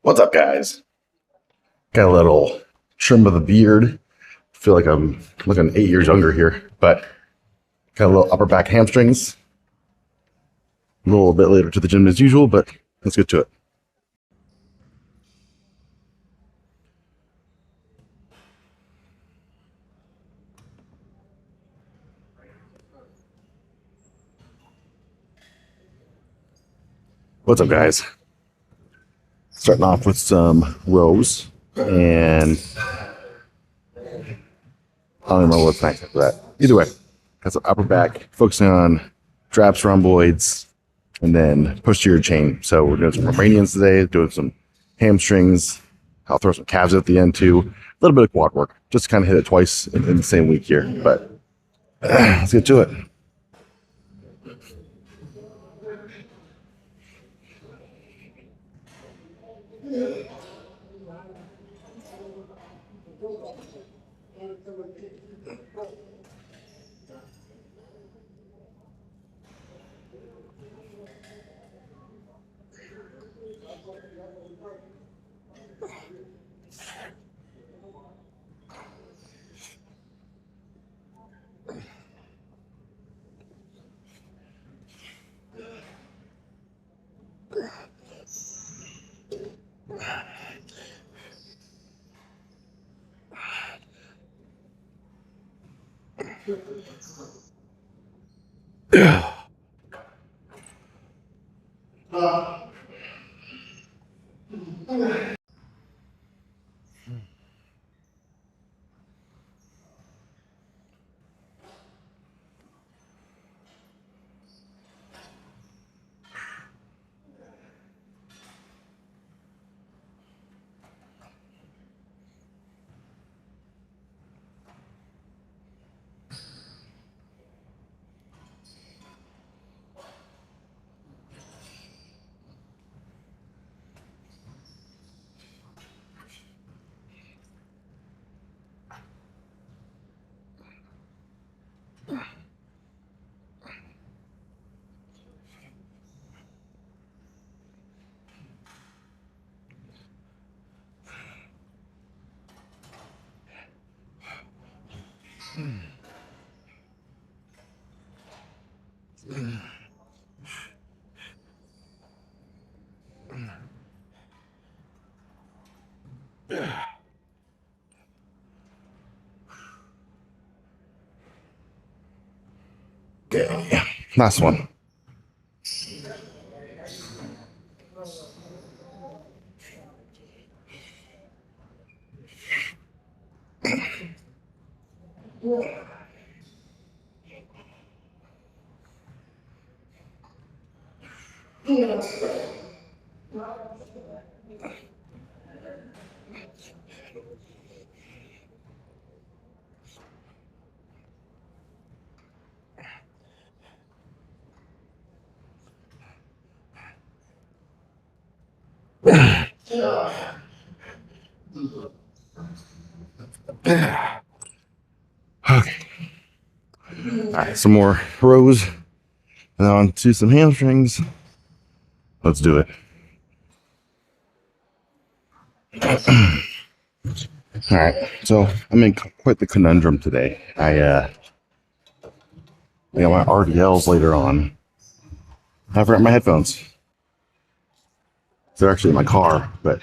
What's up, guys? Got a little trim of the beard. Feel like I'm looking 8 years younger here, but got a little upper back hamstrings. A little bit later to the gym as usual, but let's get to it. What's up, guys? Starting off with some rows, and I don't remember what's next after that. Either way, got some upper back, focusing on traps, rhomboids, and then posterior chain. So we're doing some Romanians today, doing some hamstrings. I'll throw some calves at the end too. A little bit of quad work, just to kind of hit it twice in the same week here. But let's get to it. Okay, last one. Okay. All right, some more rows, and then on to some hamstrings. Let's do it. All right, so I'm in quite the conundrum today. I got my RDLs later on. I forgot my headphones. They're actually in my car, but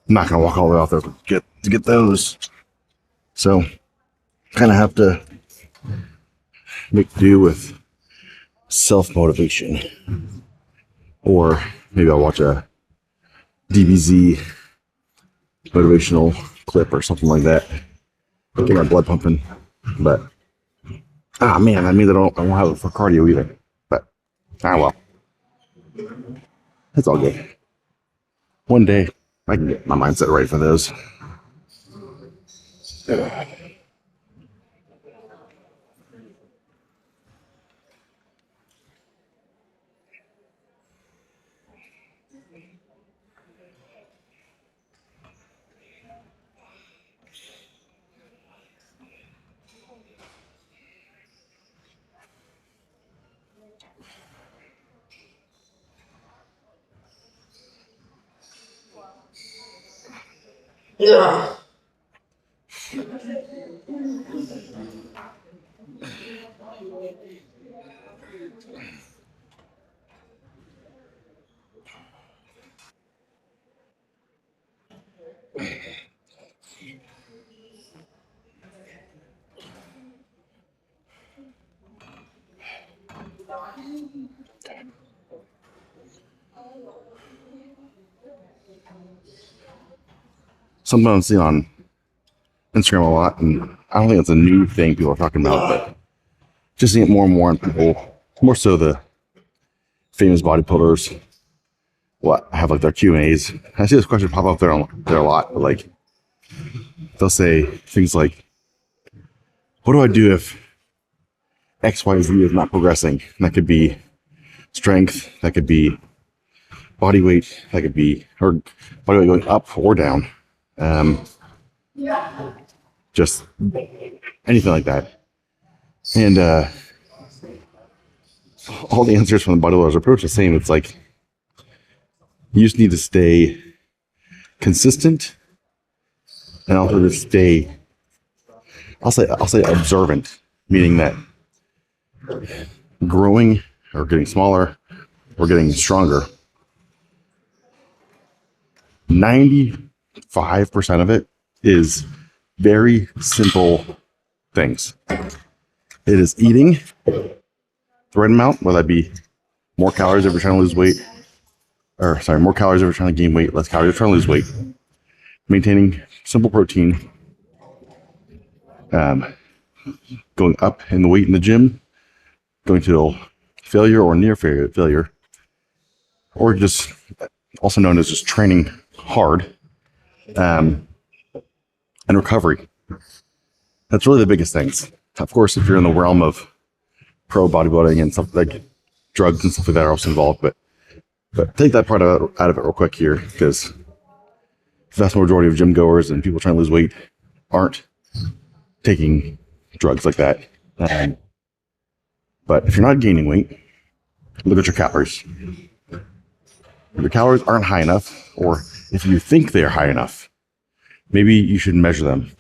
I'm not gonna walk all the way out there to get those. So kind of have to make do with self motivation, or maybe I'll watch a DBZ motivational clip or something like that. Get my blood pumping. But man, that means I won't have it for cardio either. But well, it's all good. One day I can get my mindset right for those. Yeah. Something I'm seeing on Instagram a lot, and I don't think it's a new thing people are talking about, but just seeing it more and more on people, more so the famous bodybuilders, what have like their Q&As. I see this question pop up there a lot, but like they'll say things like, what do I do if XYZ is not progressing? And that could be strength, that could be body weight, that could be, or body weight going up or down. Just anything like that. And all the answers from the bodybuilders approach the same. It's like you just need to stay consistent and also to stay, I'll say observant, meaning that growing or getting smaller or getting stronger, 95% of it is very simple things. It is eating the right amount, whether that be more calories if you're trying to lose weight, or sorry, more calories if you're trying to gain weight, less calories if you're trying to lose weight. Maintaining simple protein, going up in the weight in the gym, going to failure or near failure, or just also known as just training hard, and recovery. That's really the biggest things. Of course, if you're in the realm of pro bodybuilding and stuff like drugs and stuff like that are also involved, but take that part out of it real quick here, because the vast majority of gym goers and people trying to lose weight aren't taking drugs like that. But if you're not gaining weight, look at your calories. If your calories aren't high enough, or if you think they're high enough, maybe you should measure them.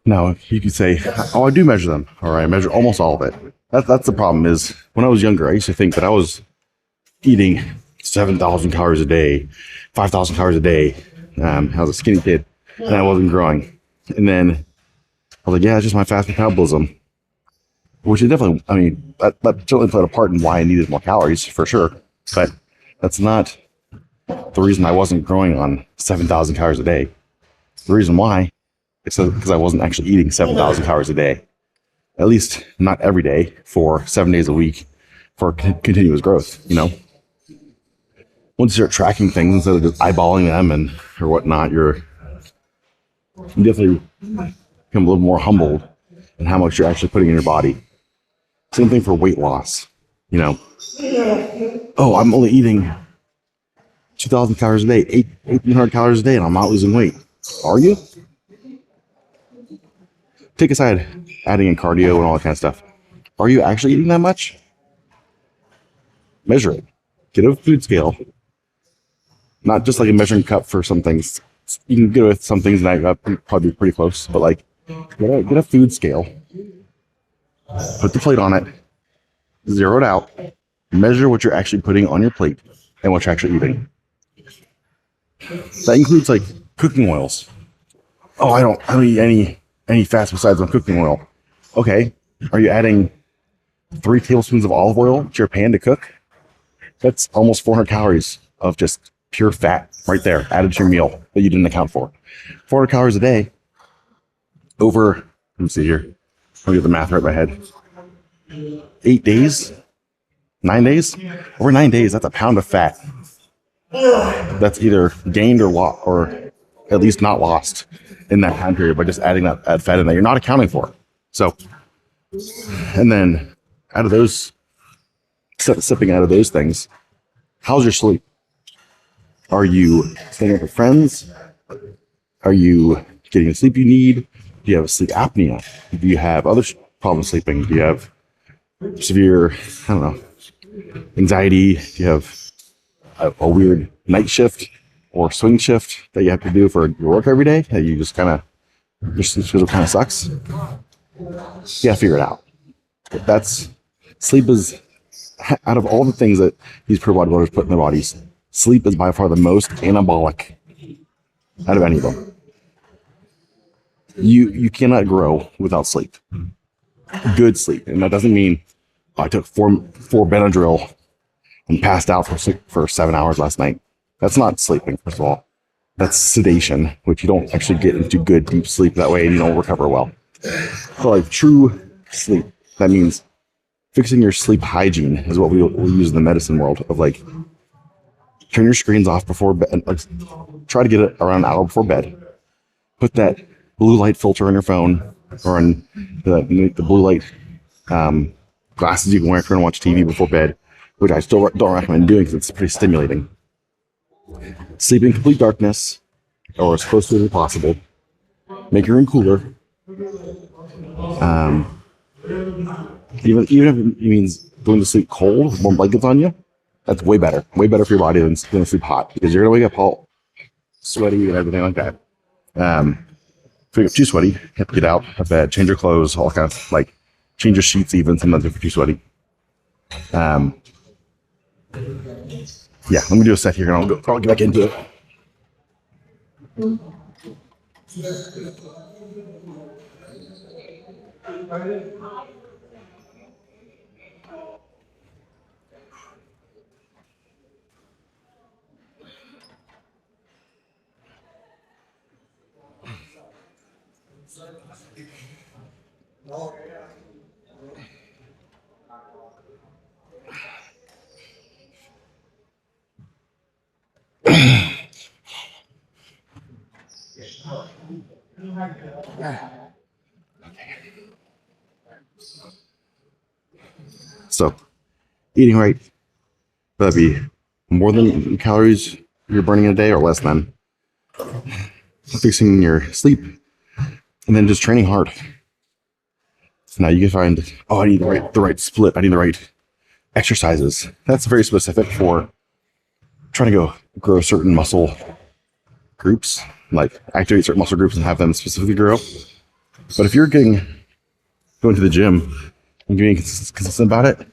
Now, you could say, oh, I do measure them, or I measure almost all of it. That's the problem is, when I was younger, I used to think that I was eating 7,000 calories a day, 5,000 calories a day. I was a skinny kid, and I wasn't growing. And then I was like, yeah, it's just my fast metabolism. Which is definitely, I mean, that certainly played a part in why I needed more calories, for sure. But that's not the reason I wasn't growing on 7,000 calories a day. The reason why is because I wasn't actually eating 7,000 calories a day. At least not every day for 7 days a week for continuous growth, you know? Once you start tracking things instead of just eyeballing them and or whatnot, you definitely become a little more humbled in how much you're actually putting in your body. Same thing for weight loss, you know? Oh, I'm only eating 2,000 calories a day, 1,800 calories a day, and I'm not losing weight. Are you? Take aside adding in cardio and all that kind of stuff. Are you actually eating that much? Measure it. Get a food scale. Not just like a measuring cup for some things. You can get with some things that probably be pretty close, but like get a food scale. Put the plate on it. Zero it out. Measure what you're actually putting on your plate and what you're actually eating. That includes like cooking oils. Oh, I don't eat any fats besides on cooking oil. Okay. Are you adding 3 tablespoons of olive oil to your pan to cook? That's almost 400 calories of just pure fat right there added to your meal that you didn't account for. 400 calories a day over, let me see here. I'll get the math right in my head. 8 days? 9 days? Over 9 days, that's a pound of fat. That's either gained or at least not lost in that time period by just adding that fat in that you're not accounting for. So, and then out of those, sipping out of those things, how's your sleep? Are you staying up with friends? Are you getting the sleep you need? Do you have sleep apnea? Do you have other problems sleeping? Do you have severe, I don't know, anxiety? Do you have a weird night shift? or swing shift that you have to do for your work every day, that you just kind of, your schedule kind of sucks, you gotta figure it out. That's, sleep is, out of all the things that these pro bodybuilders put in their bodies, sleep is by far the most anabolic out of any of them. You cannot grow without sleep. Good sleep. And that doesn't mean I took four Benadryl and passed out for 7 hours last night. That's not sleeping, first of all. That's sedation, which you don't actually get into good deep sleep that way and you don't recover well. So like true sleep, that means fixing your sleep hygiene is what we'll use in the medicine world of like, turn your screens off before bed. Like, try to get it around an hour before bed. Put that blue light filter on your phone or on the blue light glasses you can wear if you're going to watch TV before bed, which I still don't recommend doing because it's pretty stimulating. Sleep in complete darkness, or as close to it as possible. Make your room cooler. Even if it means going to sleep cold with warm blankets on you, that's way better. Way better for your body than going to sleep hot, because you're going to wake up all sweaty and everything like that. If you get too sweaty, you have to get out of bed, change your clothes, all kinds of, like, change your sheets even, sometimes if you're too sweaty. Yeah, let me do a set here and I'll get back into it. So, eating right, whether that be more than calories you're burning in a day or less than. Fixing your sleep, and then just training hard. So now you can find, oh, I need the right split. I need the right exercises. That's very specific for trying to grow certain muscle groups, like activate certain muscle groups and have them specifically grow. But if you're going to the gym and being consistent about it,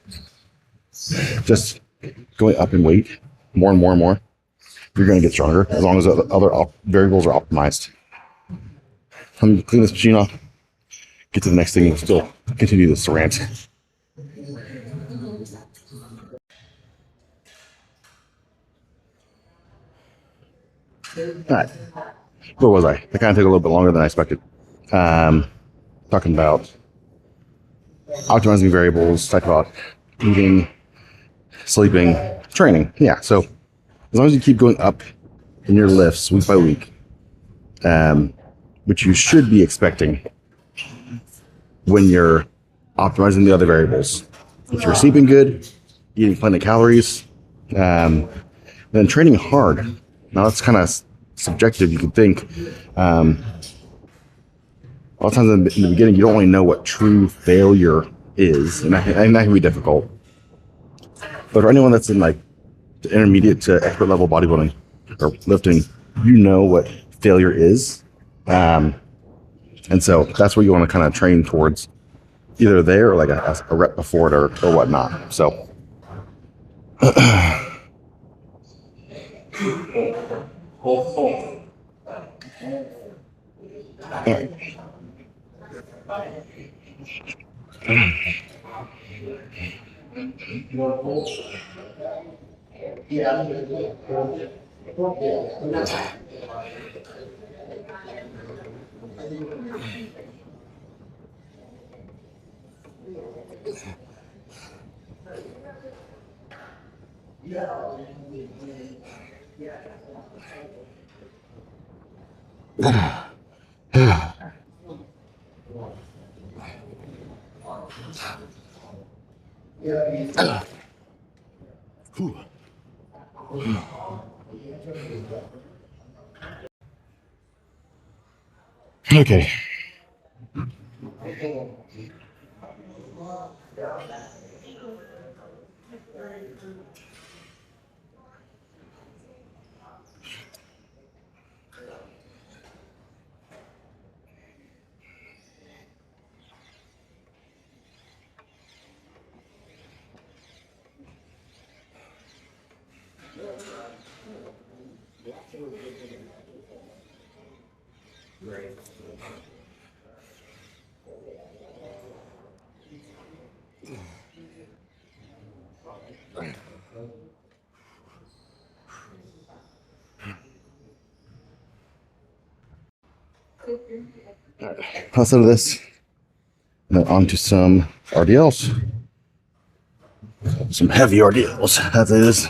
just going up in weight more and more and more, you're going to get stronger as long as other variables are optimized. Let me clean this machine off, get to the next thing, and still continue this rant. All right, where was I? That kind of took a little bit longer than I expected. Talking about optimizing variables, talking about eating, sleeping, training. Yeah, so as long as you keep going up in your lifts week by week, which you should be expecting when you're optimizing the other variables. If you're sleeping good, eating plenty of calories, then training hard. Now that's kind of subjective, you could think. A lot of times in the beginning, you don't really know what true failure is, and that can be difficult. But for anyone that's in like the intermediate to expert level bodybuilding or lifting, you know what failure is. And so that's what you want to kind of train towards, either there or like a rep before it or whatnot. So all right. Okay. Outside of this, now onto some RDLs. Some heavy RDLs, that is.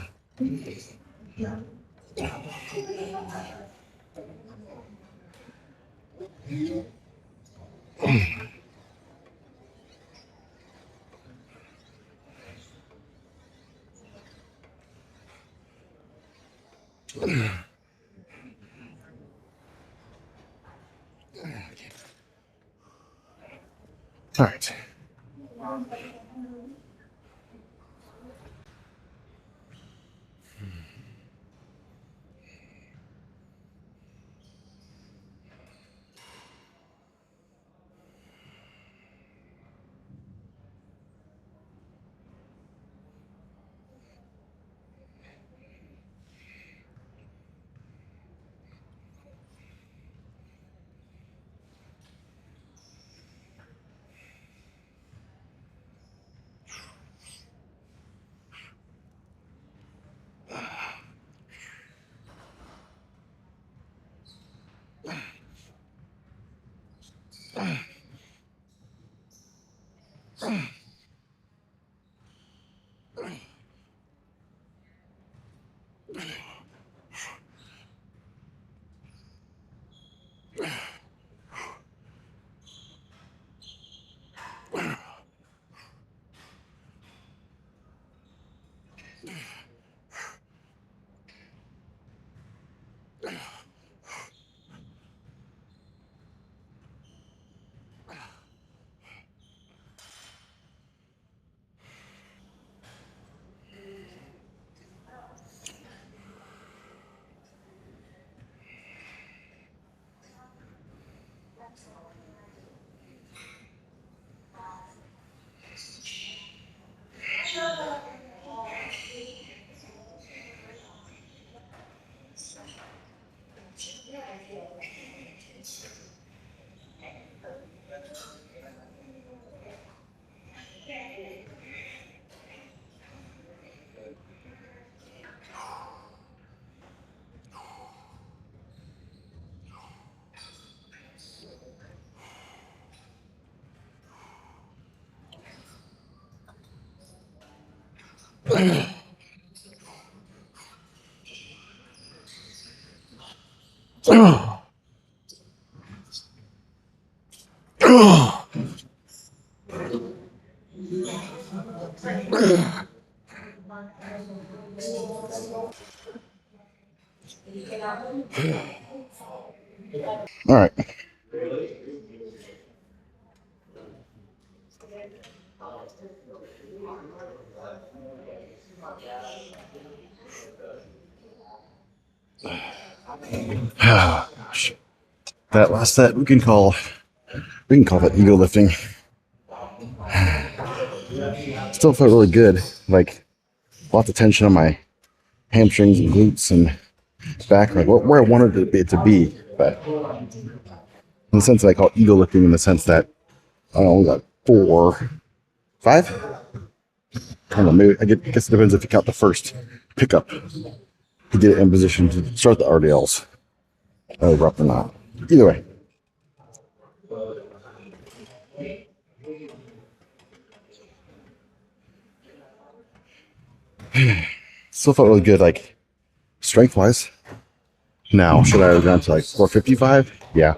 All right. All right. Gosh. That last set we can call that ego lifting. Still felt really good. Like lots of tension on my hamstrings and glutes and back, like where I wanted it to be. But in the sense that I call it ego lifting, in the sense that I don't know, we got 4, 5. I don't know. Maybe I guess it depends if you count the first pickup to get it in position to start the RDLs. Rough or not. Either way. Still felt really good, like strength wise. Now, should I have gone to like 455? Yeah.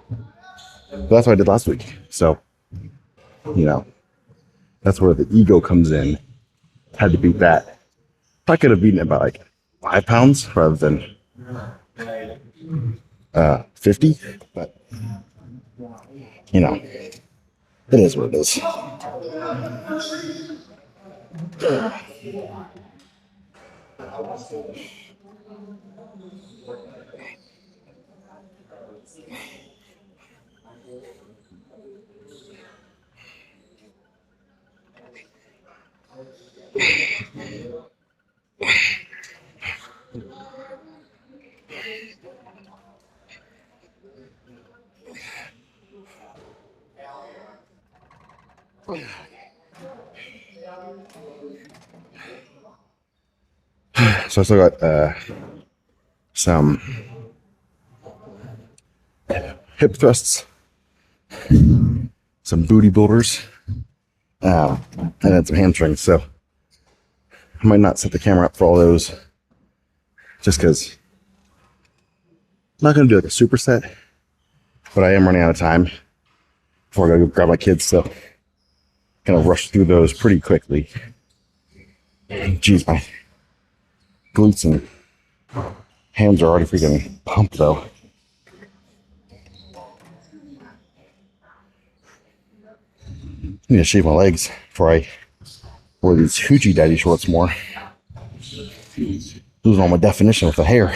But that's what I did last week. So, that's where the ego comes in. Had to beat that. I could have beaten it by like 5 pounds rather than 50. But, it is what it is. So I still got some hip thrusts, some booty builders, and then some hamstrings. So I might not set the camera up for all those just because I'm not going to do like a superset, but I am running out of time before I go grab my kids. So I'm going to rush through those pretty quickly. Jeez, my glutes and hands are already freaking pumped though. I need to shave my legs before I wear these hoochie daddy shorts more. Losing all my definition with the hair.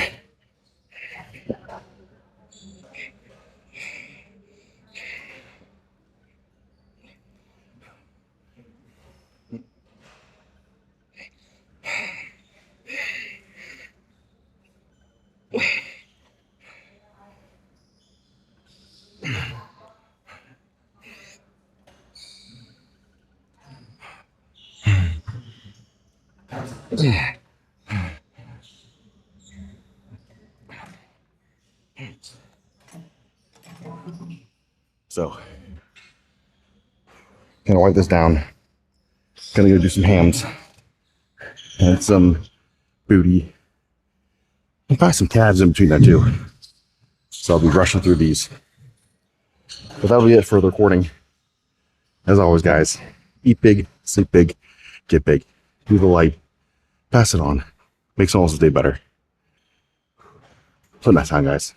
So, gonna wipe this down. Gonna go do some hams and some booty, and probably some calves in between that too. So I'll be rushing through these. But that'll be it for the recording. As always, guys, eat big, sleep big, get big. Do the light, pass it on. Makes someone else's day better. Till next time, guys.